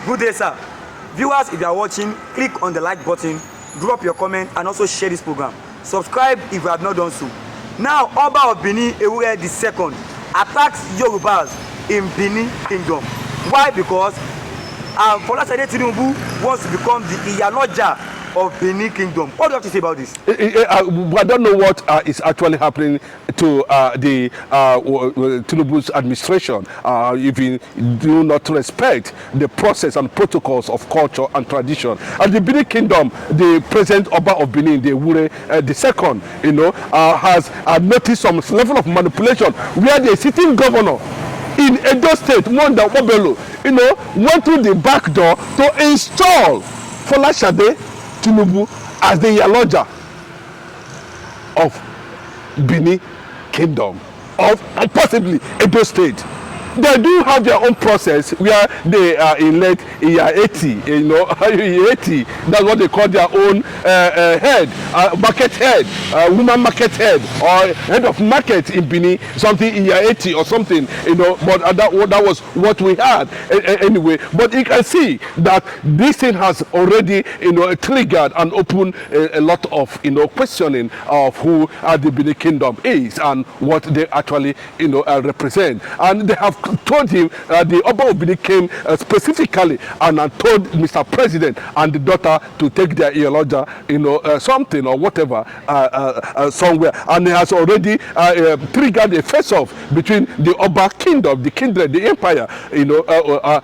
Good day, sir. Viewers, if you are watching, click on the like button, drop your comment, and also share this program. Subscribe if you have not done so. Now, Oba of Bini Ewure II attacks Yorubas in Benin Kingdom. Why? Because Folashade Tinubu wants to become the Iyaloja of Benin Kingdom. What do you have to say about this? I don't know what is actually happening to the Tinubu's administration. If you do not respect the process and protocols of culture and tradition. And the Benin Kingdom, the present Oba of Benin, the Ewure II, has noticed some level of manipulation where the sitting governor in Edo State, Mwanda Obelo, went through the back door to install Folashade Tinubu as the Iyaloja of Benin Kingdom, of possibly Edo State. They do have their own process where they elect Iyaloja, Iyaloja. That's what they call their own head, market head, woman market head, or head of market in Bini, something Iyaloja or something, But that was what we had anyway. But you can see that this thing has already, triggered and opened a lot of, questioning of who the Bini Kingdom is and what they actually, represent. And they have told him, the Oba of Bini came specifically and told Mr. President and the daughter to take their Iyaloja, something or whatever, somewhere. And he has already triggered a face-off between the Oba Kingdom, the kindred, the empire,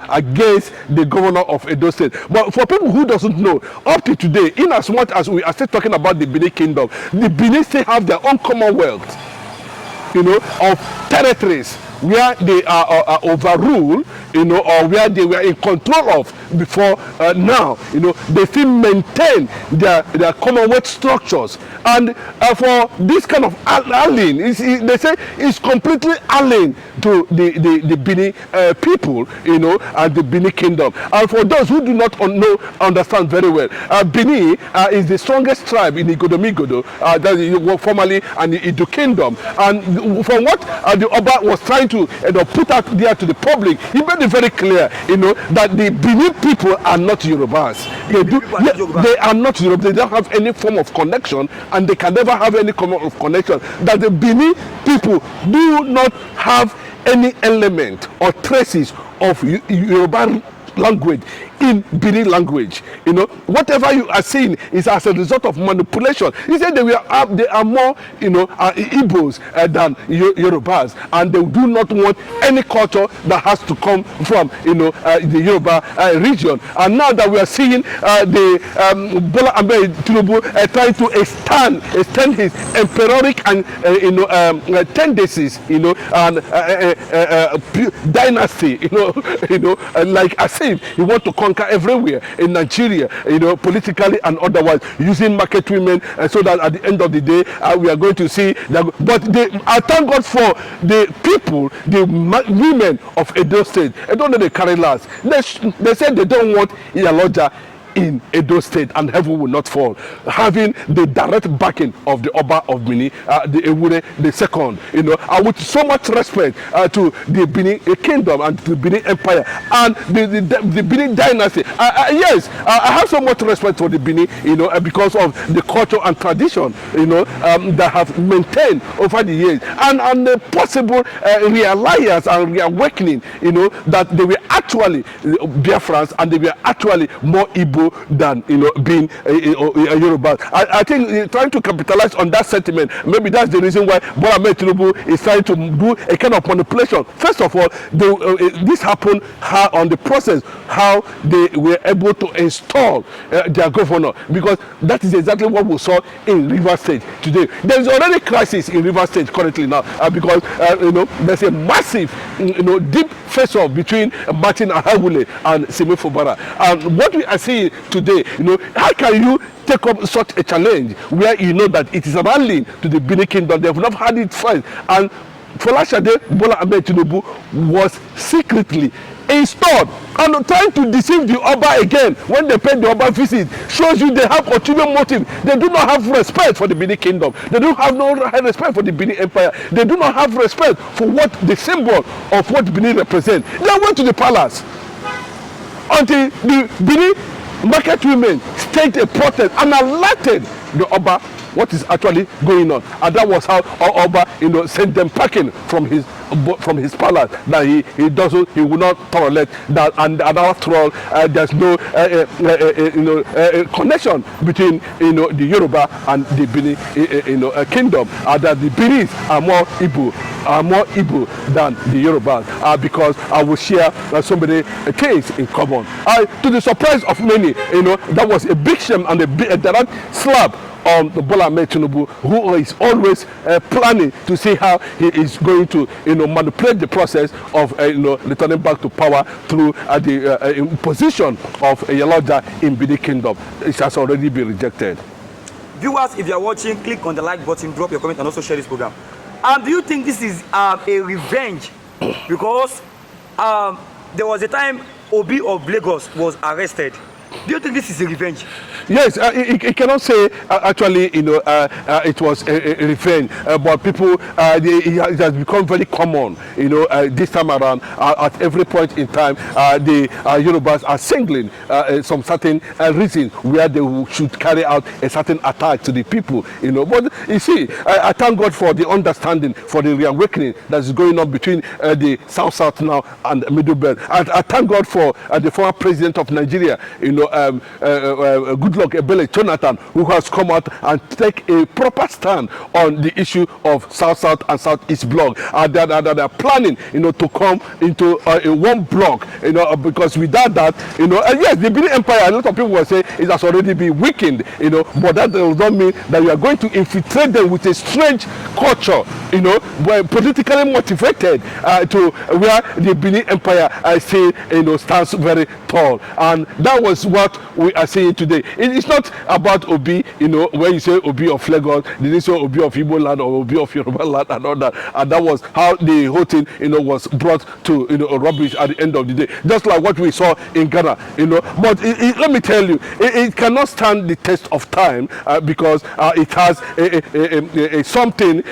against the governor of Edo State. But for people who doesn't know, up to today, in as much as we are still talking about the Bini Kingdom, the Bini still have their own commonwealth, of territories where they are overruled, or where they were in control of before now. They still maintain their commonwealth structures. And for this kind of alien, they say it's completely alien to the Bini people, and the Bini Kingdom. And for those who do not understand very well, Bini is the strongest tribe in Igodomigodo, that formerly and the Idu Kingdom. And from what the Oba was trying to put out there to the public, he made it very clear, that the Bini people are not Yorubas. They are not Yorubas. They don't have any form of connection, and they can never have any form of connection. That the Bini people do not have any element or traces of Yoruba language in Bini language. Whatever you are seeing is as a result of manipulation. He said they are more, Igbos than Yorubas, and they do not want any culture that has to come from, the Yoruba region. And now that we are seeing the Bola Ahmed Tinubu trying to extend his emperoric and tendencies, and dynasty, like as if he wants to conquer everywhere in Nigeria, politically and otherwise, using market women, so that at the end of the day, we are going to see that. But I thank God for the people, the women of Edo State. I don't know, they carry last. They said they don't want Iyaloja in Edo State, and heaven will not fall, having the direct backing of the Oba of Bini, the Ewure II, and with so much respect to the Bini Kingdom and the Bini Empire and the Bini dynasty. Yes, I have so much respect for the Bini, because of the culture and tradition, that have maintained over the years, and the possible realize and reawakening, that they were actually Biafrans, and they were actually more Igbo than being a Yoruba. I think trying to capitalize on that sentiment, maybe that's the reason why Bola Ahmed Tinubu is trying to do a kind of manipulation. First of all, this happened on the process, how they were able to install their governor, because that is exactly what we saw in Rivers State today. There is already crisis in Rivers State currently now, because there's a massive, deep face-off between Martin Ahawule and Simi Fubara. And what we are seeing today, how can you take up such a challenge where that it is an alien to the Bini Kingdom? They have not had it first. And Folashade Bola Ahmed Tinubu was secretly installed and trying to deceive the Oba again when they paid the Oba visit. Shows you they have ulterior motive. They do not have respect for the Bini Kingdom. They do have no respect for the Bini Empire. They do not have respect for what the symbol of what Bini represents. They went to the palace. until the Bini market women staged a protest and alerted the Oba what is actually going on, and that was how Oba, sent them packing from his palace, that he will not tolerate that, and after all, there's no connection between the Yoruba and the Bini kingdom, that the Binis are more Igbo than the Yorubas, because I will share so many things in common. To the surprise of many, that was a big shame and a direct slap on the Bola Ahmed Tinubu, who is always planning to see how he is going to manipulate the process of returning back to power through the imposition of Iyaloja in Bini kingdom. It has already been rejected. Viewers, if you are watching, click on the like button, drop your comment, and also share this program. Do you think this is a revenge? Because there was a time Obi of Lagos was arrested. Do you think this is a revenge? Yes, it cannot say actually, it was a revenge, but people, it has become very common, this time around. At every point in time, the Yorubas are singling some certain reasons where they should carry out a certain attack to the people, But you see, I thank God for the understanding, for the reawakening that is going on between the South now and the Middle Belt. I thank God for the former president of Nigeria, Goodluck Ebele Jonathan, who has come out and take a proper stand on the issue of South and Southeast bloc. They are planning, to come into one bloc, because without that, yes, the Bini Empire, a lot of people will say it has already been weakened, but that does not mean that you are going to infiltrate them with a strange culture, politically motivated, to where the Bini Empire still, stands very tall. And that was what we are saying today. It's not about Obi, when you say Obi of Lagos, they didn't say Obi of Igbo land or Obi of Yoruba land and all that. And that was how the whole thing, was brought to, rubbish at the end of the day. Just like what we saw in Ghana, But let me tell you, it cannot stand the test of time, because it has something,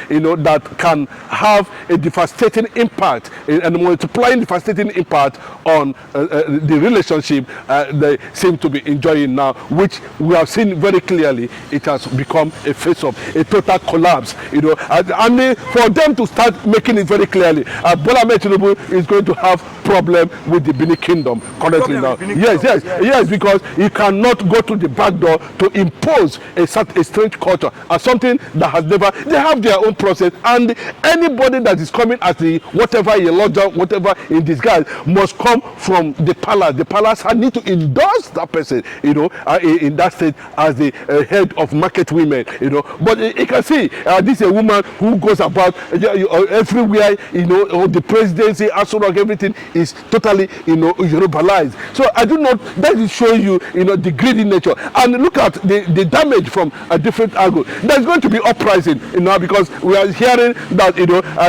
that can have a devastating impact, and multiplying devastating impact on the relationship they seem to be enjoying now, which we have seen very clearly. It has become a face-off, a total collapse. And for them to start making it very clearly, Bola Ahmed Tinubu is going to have problem with the Bini kingdom currently now. Yes, because he cannot go to the back door to impose a strange culture as something that has never. They have their own process, and anybody that is coming as the whatever in disguise must come from the palace. The palace need to endorse that person, in that state as the head of market women, But you can see this is a woman who goes about everywhere, the presidency, everything is totally, Yorubalized. So I do not. That is showing you, the greedy nature. And look at the damage from a different angle. There's going to be uprising, because we are hearing that,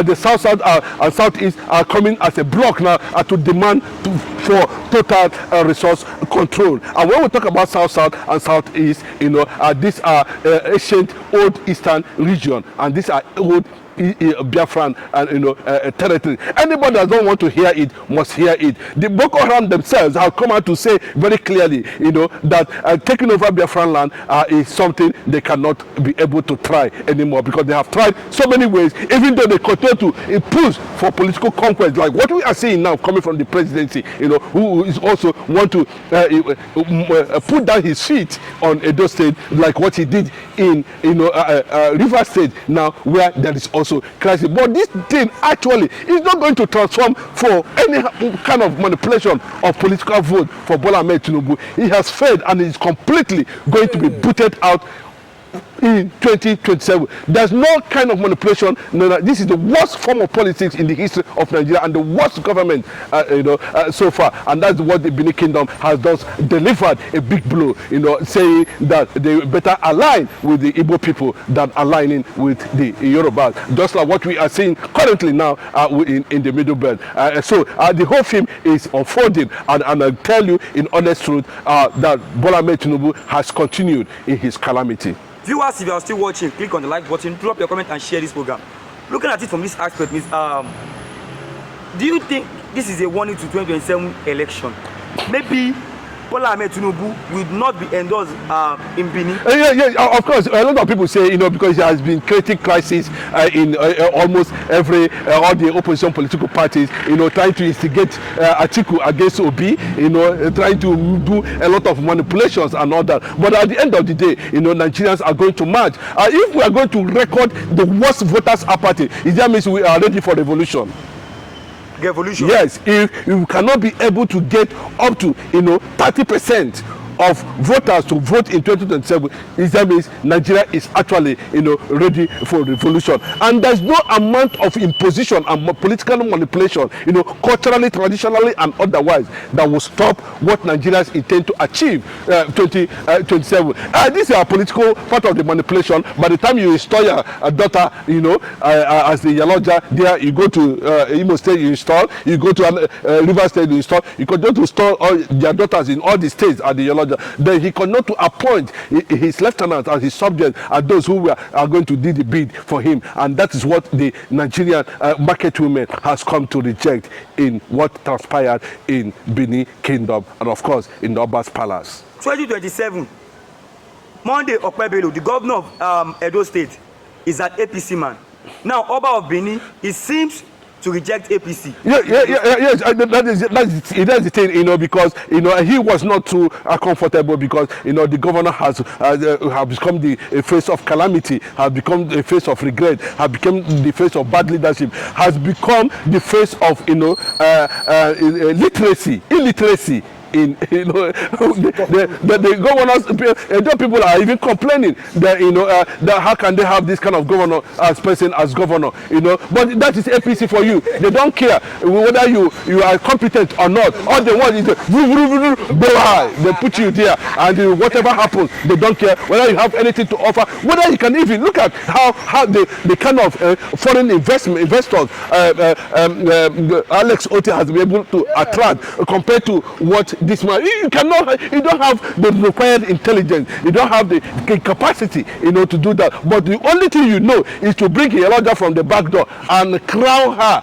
the South and Southeast are coming as a block now to demand for total resource control. And when we talk about South and Southeast, these are ancient old Eastern region, and these are old Biafran and territory. Anybody that don't want to hear it must hear it. The Boko Haram themselves have come out to say very clearly, that taking over Biafran land is something they cannot be able to try anymore, because they have tried so many ways, even though they continue to push for political conquest, like what we are seeing now coming from the presidency, who is also want to put down his feet on Edo State, like what he did in River State now, where there is also crisis. But this thing actually is not going to transform for any kind of manipulation of political vote for Bola Ahmed Tinubu. He has failed and is completely going to be booted out in 2027. There's no kind of manipulation. No, this is the worst form of politics in the history of Nigeria, and the worst government so far. And that's what the Bini kingdom has just delivered a big blow, saying that they better align with the Igbo people than aligning with the Yorubas. Just like what we are seeing currently now in the Middle Belt. So the whole thing is unfolding, and I tell you in honest truth that Bola Ahmed Tinubu has continued in his calamity. Viewers, if you are still watching, click on the like button, drop your comment, and share this program. Looking at it from this aspect, do you think this is a warning to 2027 election? maybe Bola Ahmed Tinubu will not be endorsed in Benin? Yeah, of course. A lot of people say, because he has been creating crisis in almost all the opposition political parties, trying to instigate Atiku against Obi, trying to do a lot of manipulations and all that. But at the end of the day, Nigerians are going to march. If we are going to record the worst voters apathy, that means we are ready for revolution. Revolution. Yes, if you cannot be able to get up to 30% of voters to vote in 2027, that means Nigeria is actually ready for revolution. And there's no amount of imposition and political manipulation, culturally, traditionally, and otherwise, that will stop what Nigerians intend to achieve 2027. This is a political part of the manipulation. By the time you install your daughter, as the Iyaloja, there you go to Imo State, you install. You go to River State, you install. You continue to install all their daughters in all the states at the Iyaloja. Then he cannot to appoint his lieutenants and his subjects as those who are going to do the bid for him. And that is what the Nigerian market women has come to reject in what transpired in Bini Kingdom and, of course, in the Oba's Palace. 2027, Monday Okpebelo, the governor of Edo State, is an APC man. Now, Oba of Bini, it seems to reject APC. Yes, that's the thing, because he was not too comfortable because the governor has become the face of calamity, has become the face of regret, has become the face of bad leadership, has become the face of illiteracy. In the governors, people are even complaining that that how can they have this kind of governor as person as governor, but that is APC for you. They don't care whether you are competent or not. All they want is they put you there, and whatever happens, they don't care whether you have anything to offer, whether you can even look at how the kind of foreign investors Alex Otti has been able to attract compared to what this man. You don't have the required intelligence, you don't have the capacity to do that. But the only thing is to bring Iyaloja from the back door and crown her,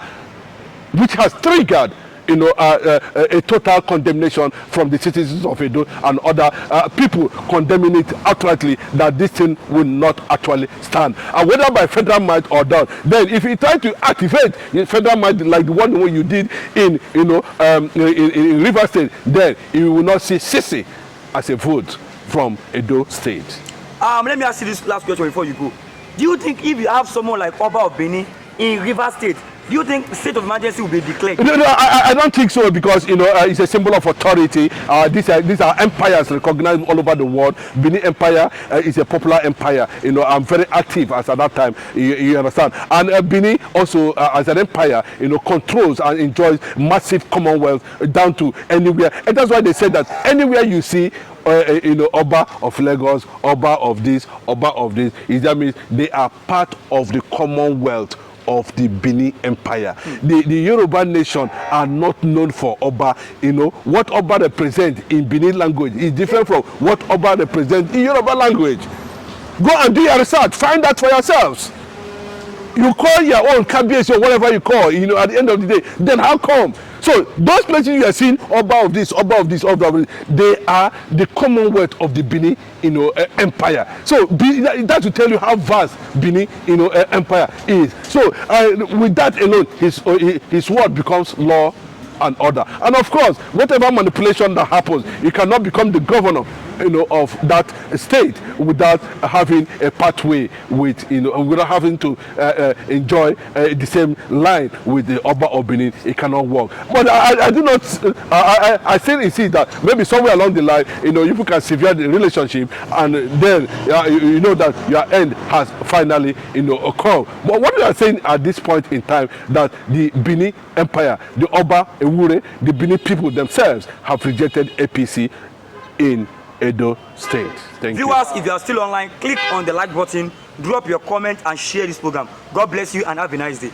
which has triggered a total condemnation from the citizens of Edo and other people condemning it outrightly that this thing will not actually stand. And whether by federal might or not, then if you try to activate federal might like the one you did in River State, then you will not see Sisi as a vote from Edo State. Let me ask you this last question before you go. Do you think if you have someone like Oba of Bini in River State, do you think state of emergency will be declared? No, I don't think so, because it's a symbol of authority. These are empires recognized all over the world. Benin Empire is a popular empire. I'm very active as at that time. You understand? And Benin also, as an empire, controls and enjoys massive commonwealth down to anywhere. And that's why they say that anywhere you see Oba of Lagos, Oba of this, that means they are part of the commonwealth of the Bini Empire. The Yoruba nation are not known for Oba. What Oba represents in Bini language is different from what Oba represents in Yoruba language. Go and do your research, find that for yourselves. You call your own Kabiyesi or whatever you call, at the end of the day, then how come? So those places you are seeing, Oba of this, Oba of this, Oba of this, they are the commonwealth of the Bini, empire. So that will tell you how vast Bini, empire is. So with that alone, his word becomes law and order. And of course, whatever manipulation that happens, you cannot become the governor of that state without having a pathway with without having to enjoy the same line with the Oba of Benin. It cannot work. But I do not I still see that maybe somewhere along the line you can sever the relationship, and then you know that your end has finally occurred. But what we are saying at this point in time, that the Bini Empire, the Oba Ewure, the Bini people themselves have rejected APC in Edo State. Thank you. Viewers, if you are still online, click on the like button, drop your comment and share this program. God bless you and have a nice day.